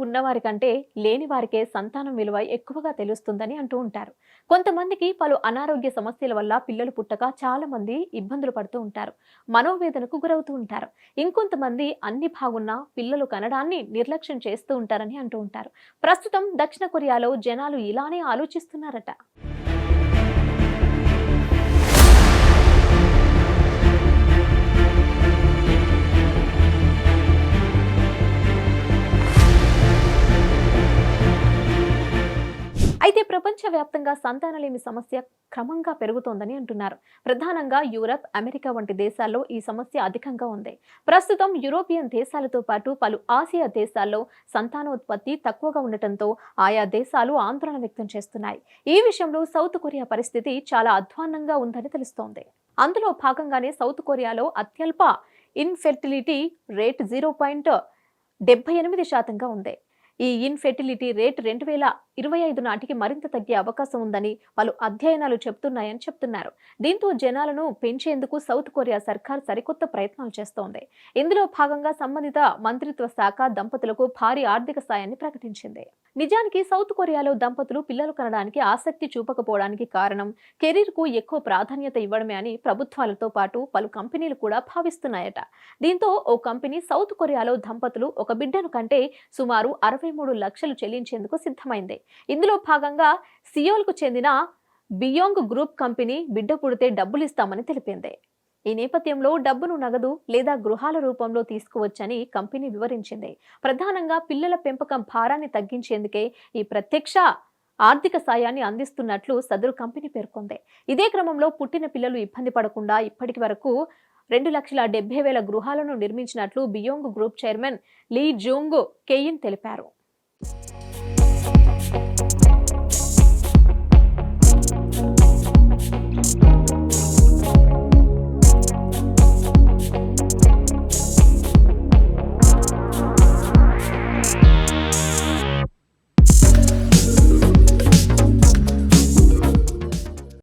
ఉన్నవారి కంటే లేని వారికే సంతానం విలువ ఎక్కువగా తెలుస్తుందని అంటూ ఉంటారు. కొంతమందికి పలు అనారోగ్య సమస్యల వల్ల పిల్లలు పుట్టక చాలా మంది ఇబ్బందులు పడుతూ ఉంటారు. మనోవేదనకు గురవుతూ ఉంటారు. ఇంకొంతమంది అన్ని బాగున్నా పిల్లలు కనడాన్ని నిర్లక్ష్యం చేస్తూ ఉంటారని అంటూ ఉంటారు. ప్రస్తుతం దక్షిణ కొరియాలో జనాలు ఇలానే ఆలోచిస్తున్నారట. అయితే ప్రపంచవ్యాప్తంగా సంతానలేమి సమస్య క్రమంగా పెరుగుతోందని అంటున్నారు. ప్రధానంగా యూరప్, అమెరికా వంటి దేశాల్లో ఈ సమస్య అధికంగా ఉంది. ప్రస్తుతం యూరోపియన్ దేశాలతో పాటు పలు ఆసియా దేశాల్లో సంతానోత్పత్తి తక్కువగా ఉండటంతో ఆయా దేశాలు ఆందోళన వ్యక్తం చేస్తున్నాయి. ఈ విషయంలో సౌత్ కొరియా పరిస్థితి చాలా అధ్వాన్నంగా ఉందని తెలుస్తోంది. అందులో భాగంగానే సౌత్ కొరియాలో అత్యల్ప ఇన్ఫెర్టిలిటీ రేట్ 0.78% ఉంది. ఈ ఇన్ఫెర్టిలిటీ రేట్ 2025 నాటికి మరింత తగ్గే అవకాశం ఉందని పలు అధ్యయనాలు చెబుతున్నాయని చెప్తున్నారు. దీంతో జనాలను పెంచేందుకు సౌత్ కొరియా సర్కార్ సరికొత్త ప్రయత్నాలు చేస్తోంది. ఇందులో భాగంగా సంబంధిత మంత్రిత్వ శాఖ దంపతులకు భారీ ఆర్థిక సాయాన్ని ప్రకటించింది. నిజానికి సౌత్ కొరియాలో దంపతులు పిల్లలు కనడానికి ఆసక్తి చూపకపోవడానికి కారణం కెరీర్ కు ఎక్కువ ప్రాధాన్యత ఇవ్వడమే అని ప్రభుత్వాలతో పాటు పలు కంపెనీలు కూడా భావిస్తున్నాయట. దీంతో ఓ కంపెనీ సౌత్ కొరియాలో దంపతులు ఒక బిడ్డను కంటే సుమారు 63 లక్షలు చెల్లించేందుకు సిద్ధమైంది. ఇందులో భాగంగా సియోల్కు చెందిన బియోంగ్ గ్రూప్ కంపెనీ బిడ్డ పుడితే డబ్బులిస్తామని తెలిపింది. ఈ నేపథ్యంలో డబ్బును నగదు లేదా గృహాల రూపంలో తీసుకువచ్చని కంపెనీ వివరించింది. ప్రధానంగా పిల్లల పెంపకం భారాన్ని తగ్గించేందుకే ఈ ప్రత్యక్ష ఆర్థిక సాయాన్ని అందిస్తున్నట్లు సదరు కంపెనీ పేర్కొంది. ఇదే క్రమంలో పుట్టిన పిల్లలు ఇబ్బంది పడకుండా ఇప్పటి వరకు 2,70,000 గృహాలను నిర్మించినట్లు బియోంగ్ గ్రూప్ చైర్మన్ లీ జోంగ్ కెయిన్ తెలిపారు.